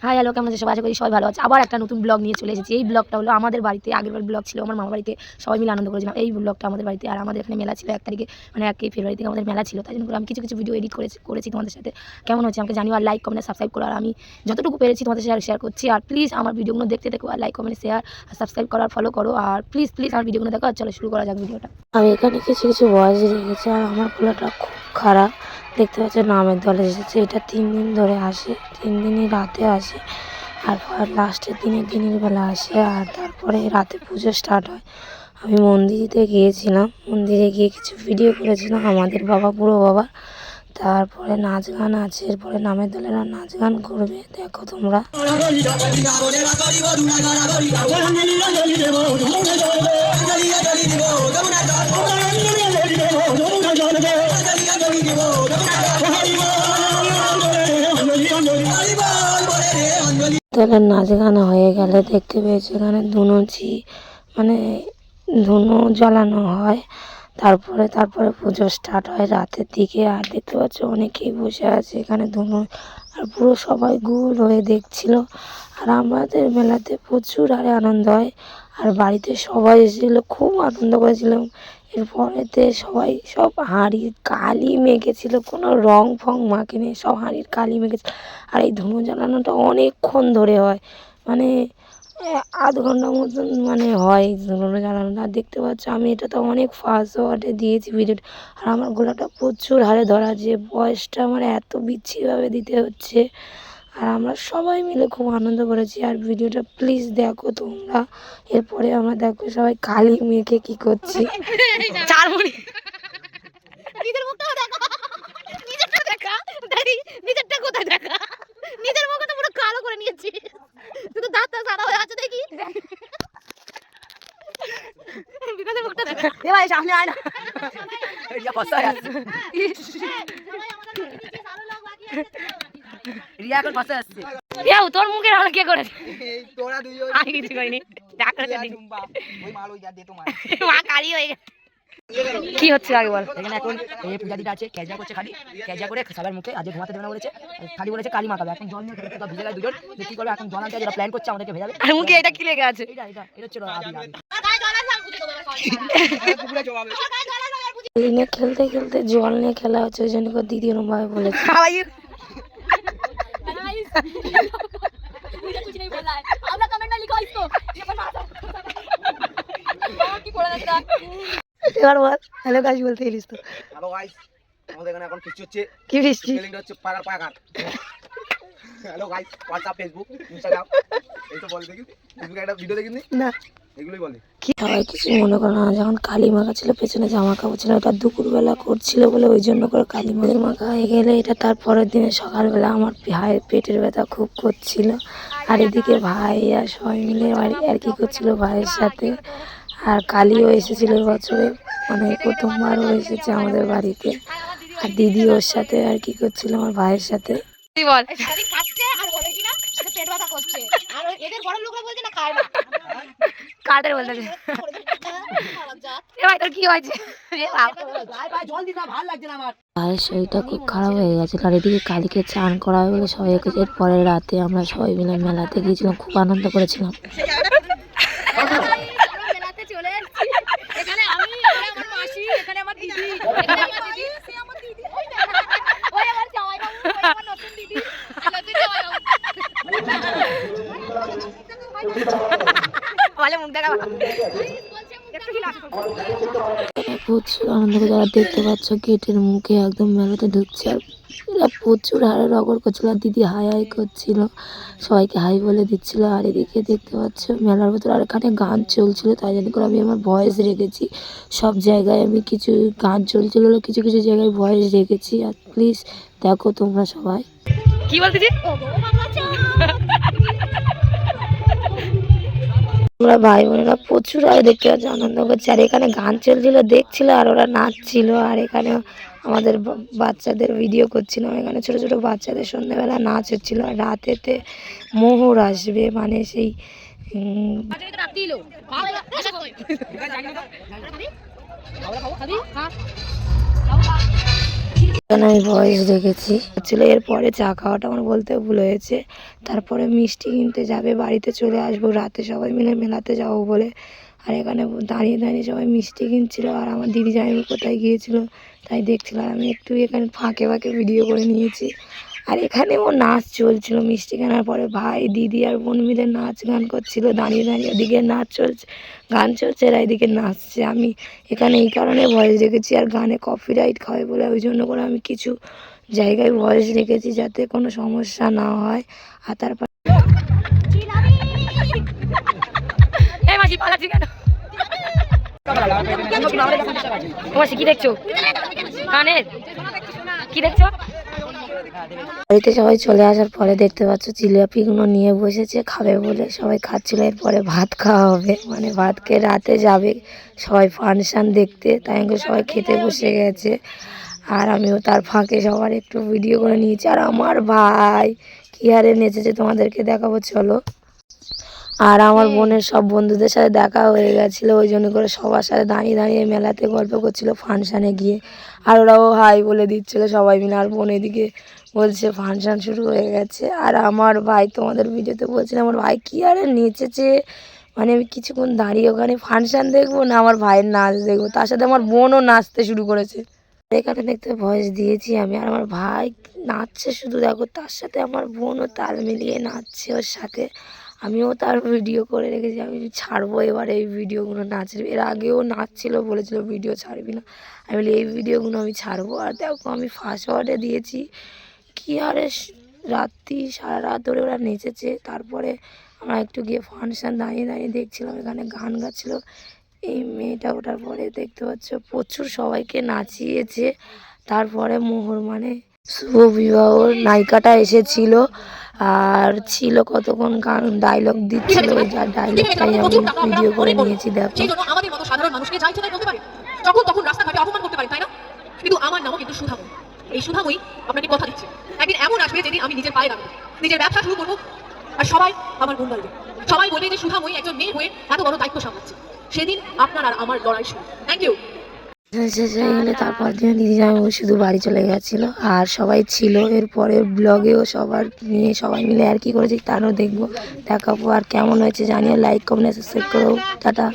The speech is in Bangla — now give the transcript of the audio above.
হাই হ্যালো, কেমন আছে সবাই? আশা করি সবাই ভালো আছে। আবার একটা নতুন ব্লগ নিয়ে চলে এসেছি। এই ব্লগটা হলো আমাদের বাড়িতে, আগেরবার ব্লগ ছিল আমার মামার বাড়িতে, সবাই মিলে আনন্দ করেছিলাম। এই ব্লগটা আমাদের বাড়িতে, আর আমাদের এখানে মেলা ছিল 1 তারিখে, মানে 1 ফেব্রুয়ারি থেকে আমাদের মেলা ছিল। তাই জন্য আমি কিছু কিছু ভিডিও এডিট করেছি তোমাদের সাথে। কেমন হচ্ছে আমাকে জানিও, আর লাইক কমেন্ট সাবস্ক্রাইব করো। আর আমি যতটুকু পেরেছি তোমাদের শেয়ার করছি। আর প্লিজ আমার ভিডিওগুলো দেখতে দেখো, আর লাইক কমেন্ট শেয়ার আর সাবস্ক্রাইব করো, আর ফলো করো। আর প্লিজ আমার ভিডিওগুলো দেখো। আর চলো শুরু করা যাক ভিডিওটা। আমি এখানে কিছু কিছু ভয়েস রেখেছি, আর আমার গলাটা খুব খারাপ। দেখতে পাচ্ছি নামের দলে এসেছে। এটা 3 দিন ধরে আসে, 3 দিনই রাতে আসে, আর লাস্টের দিনের বেলা আসে, আর তারপরে রাতে পুজো স্টার্ট হয়। আমি মন্দিরে গিয়েছিলাম, মন্দিরে গিয়ে কিছু ভিডিও করেছিলাম আমাদের বাবা, বুড়ো বাবা। তারপরে নাচ গান আছে, এরপরে নামের দলেরা নাচ গান করবে, দেখো তোমরা। দলের নাচ গান হয়ে গেলে দেখতে পেয়েছি এখানে ধুনুচি, মানে ধুনো জ্বালানো হয়। তারপরে পুজো স্টার্ট হয় রাতের দিকে। আর দেখতে পাচ্ছ অনেকেই বসে আছে এখানে ধুনো, আর পুরো সবাই গোল হয়ে দেখছিল। আর আমাদের মেলাতে প্রচুর আরে আনন্দ হয়, আর বাড়িতে সবাই এসেছিল, খুব আনন্দ করেছিলাম। এরপরেতে সবাই সব হাঁড়ির কালি মেখেছিল, কোনো রং ফং মাখেনি, সব হাঁড়ির কালি মেখেছিল। আর এই ধুনো জ্বালানোটা অনেকক্ষণ ধরে হয়, মানে আধ ঘন্টার মতন মানে হয় ধুনো জ্বালানোটা। আর দেখতে পাচ্ছ আমি এটা তো অনেক ফাস্ট ওয়ার্ডে দিয়েছি ভিডিওটা, আর আমার গলাটা প্রচুর হারে ধরা, যে ভয়েসটা আমার এত বিচ্ছিরিভাবে দিতে হচ্ছে। আর আমরা সবাই মিলে খুব আনন্দ করেছি। আর ভিডিওটা প্লিজ দেখো তোমরা। এরপরে আমরা দেখো সবাই কালি মেখে কি করছি। নিজের মুখে তো পুরো কালো করে নিয়েছি, শুধু দাঁতটা সাদা হয়ে আছে দেখি। বিকাশের মুখটা দেখা, এ ভাই সামনে আয় না, রিয়া ফসায় আছে, রিয়া এখন ফসায় আছে। রিয়া তোর মুখে রান্না কে করেছে? এই তোরা দুইজন, আমি কিছু করিনি, যা করেছে ওই মাল ওই যা দে তোমার মা কালি হয়ে গেছে। কি হচ্ছে আগে বল। এখানে এখন এই পূজা দিটা আছে, ক্যাজা করছে, খালি ক্যাজা করে সবার মুখে আজ ঘুমাতে দেবে না বলেছে, খালি বলেছে কালি মাখাবে। এখন জল নিয়ে খেলতে তো ভিজে গেল দুজন, কি করবে এখন জল আনতে, যেটা প্ল্যান করছে আমাদেরকে ভেজাবে। আর মুখে এটা কি লেগে আছে? এটা হচ্ছে নিয়ে খেলতে খেলতে জল নিয়ে খেলা হচ্ছে, ওই জন্য দিদি ওরম ভাবে বলেছে। এবার বল হ্যালো গাইস বলতে এলিস তো। হ্যালো গাইস, আমাদের এখানে এখন বৃষ্টি হচ্ছে। কি বৃষ্টি? ফিলিংটা হচ্ছে পাগার পাগার। Hello guys, WhatsApp, Facebook, Instagram, এই তো বল দেখি। ফেসবুকে একটা ভিডিও দেখিনি না, এগুলোই বলে। কি সবাই কিছু মনে করো না, যখন কালি মাখা ছিল পেছনে জামা কাপড় ছিল, ওটা দুপুরবেলা করছিল বলে ওই জন্য করে কালি মাখা হয়ে গেলে এটা তার পরের দিনে সকালবেলা আমার ভাইয়ের পেটের ব্যথা খুব করছিল। আর এদিকে ভাই আর সবাই মিলে আর কি করছিল ভাইয়ের সাথে। আর কালিও এসেছিল বছরে, মানে প্রথমবারও এসেছে আমাদের বাড়িতে। আর দিদি ওর সাথে আর কি করছিল আমার ভাইয়ের সাথে। বল কাদের বলতে কি হয়েছে? ভাইয়ের শরীরটা খুব খারাপ হয়ে গেছে, আর এদিকে কালীকে চান করা হয় বলে সবাই এর পরের রাতে আমরা সবাই মিলে মেলাতে গিয়েছিলাম, খুব আনন্দ করেছিলাম। প্রচুর আনন্দ করে যারা দেখতে পাচ্ছ গেটের মুখে একদম মেলাতে ঢুকছে, আর এরা প্রচুর হারে রগড় করছিল, আর দিদি হাই হাই করছিল, সবাইকে হাই বলে দিচ্ছিল। আর এদিকে দেখতে পাচ্ছ মেলার ভেতর আর এখানে গান চলছিল, তাই জন্য করে আমি আমার ভয়েস রেখেছি। সব জায়গায় আমি কিছু গান চলছিল, কিছু কিছু জায়গায় ভয়েস রেখেছি। আর প্লিজ দেখো তোমরা সবাই। কি বলতেছি? আমরা ভাই বোনেরা প্রচুর আর দেখতে পাচ্ছি আনন্দ করছে, আর এখানে গান চলছিল দেখছিল, আর ওরা নাচছিল। আর এখানে আমাদের বাচ্চাদের ভিডিও করছিলাম, এখানে ছোট ছোট বাচ্চাদের সন্ধ্যেবেলা নাচ হচ্ছিল। আর রাতেতে মোহর আসবে, মানে সেই এখানে আমি ভয়েস রেখেছি। আসলে এরপরে চা খাওয়াটা আমার বলতে ভুল হয়েছে। তারপরে মিষ্টি কিনতে যাবে, বাড়িতে চলে আসবো রাতে সবাই মিলে মেলাতে যাবো বলে। আর এখানে দাঁড়িয়ে দাঁড়িয়ে সবাই মিষ্টি কিনছিল আর আমার দিদি জামাইবাবু কোথায় গিয়েছিল তাই দেখছিলাম। আমি একটু এখানে ফাঁকে ফাঁকে ভিডিও করে নিয়েছি। আর এখানেও নাচ চলছিল, মিষ্টি কেনার পরে ভাই দিদি আর বোন মিলে নাচ গান করছিল দাঁড়িয়ে দাঁড়িয়ে। ওদিকে নাচ চলছে, গান চলছে, এরা এদিকে নাচছে। আমি এখানে এই কারণে ভয়েস রেখেছি, আর গানে কপিরাইট খাবে বলে ওই জন্য করে আমি কিছু জায়গায় ভয়েস রেখেছি যাতে কোনো সমস্যা না হয়। আর তারপর কি দেখছো কানের কি দেখছো? বাড়িতে সবাই চলে আসার পরে দেখতে পাচ্ছ জিলাপিগুলো নিয়ে বসেছে খাবে বলে, সবাই খাচ্ছিল। এরপরে ভাত খাওয়া হবে, মানে ভাত খেয়ে রাতে যাবে সবাই ফাংশান দেখতে, তাই সবাই খেতে বসে গেছে। আর আমিও তার ফাঁকে সবার একটু ভিডিও করে নিয়েছি। আর আমার ভাই কি হারে নেচেছে তোমাদেরকে দেখাবো চলো। আর আমার বোনের সব বন্ধুদের সাথে দেখা হয়ে গেছিলো, ওই জন্য করে সবার সাথে দাঁড়িয়ে দাঁড়িয়ে মেলাতে গল্প করছিল ফাংশানে গিয়ে। আর ওরাও হাই বলে দিচ্ছিলো সবাই মিলে। আর বোন এদিকে বলছে ফাংশান শুরু হয়ে গেছে। আর আমার ভাই তোমাদের ভিডিওতে বলছিলাম আমার ভাই কী আরে নেচেছে, মানে আমি কিছুক্ষণ দাঁড়িয়ে ওখানে ফাংশান দেখবো না আমার ভাইয়ের নাচ দেখবো, তার সাথে আমার বোনও নাচতে শুরু করেছে। এখানে দেখতে ভয়েস দিয়েছি আমি, আর আমার ভাই নাচছে শুধু দেখো, তার সাথে আমার বোনও তাল মিলিয়ে নাচছে ওর সাথে। আমিও তার ভিডিও করে রেখেছি, আমি ছাড়বো এবার এই ভিডিওগুলো নাচের। এর আগেও নাচছিল, বলেছিল ভিডিও ছাড়বি না, আমি বলি এই ভিডিওগুলো আমি ছাড়বো। আর দেখো আমি ফার্স্ট ওয়ার্ডে দিয়েছি কি আরে রাত্রি সারা রাত ধরে ওরা নেচেছে। তারপরে আমরা একটু গিয়ে ফাংশান দাঁড়িয়ে দাঁড়িয়ে দেখছিলাম, এখানে গান গাচ্ছিলো এই মেয়েটা। ওঠার পরে দেখতে পাচ্ছ প্রচুর সবাইকে নাচিয়েছে। তারপরে মোহর মানে শুভ বিবাহর নায়িকাটা এসেছিল আর ছিল কতক্ষণ গান ডায়লগ দিচ্ছিল, ওই যার ডায়লগটাই আমি ভিডিও করে নিয়েছি। দেখো আমাদের মতো সাধারণ মানুষকে যা ইচ্ছা তাই বলতে পারে, যখন তখন রাস্তাঘাটে অপমান করতে পারে, তাই না? কিন্তু আমার নামও কিন্তু সুধাময়ী। এই সুধাময়ী আপনাকে কথা দিচ্ছে একদিন এমন আসবে যেদিন আমি নিজের পায়ে দাঁড়াবো, নিজের ব্যবসা শুরু করবো, আর সবাই আমার গুণ গাইবে, সবাই বলবে যে সুধাময়ী একজন মেয়ে হয়ে এত বড় দায়িত্ব সামলাচ্ছে। সেদিন আপনার আর আমার লড়াই শুরু। Thank you. তারপর দিন দিদি জামাইবাবু শুধু বাড়ি চলে গেছিলো আর সবাই ছিল। এরপরে ব্লগেও সবার নিয়ে সবাই মিলে আর কি করেছি তারও দেখবো, দেখাবো। আর কেমন হয়েছে জানিয়ে লাইক কমেন্ট সাবস্ক্রাইব করো। টাটা।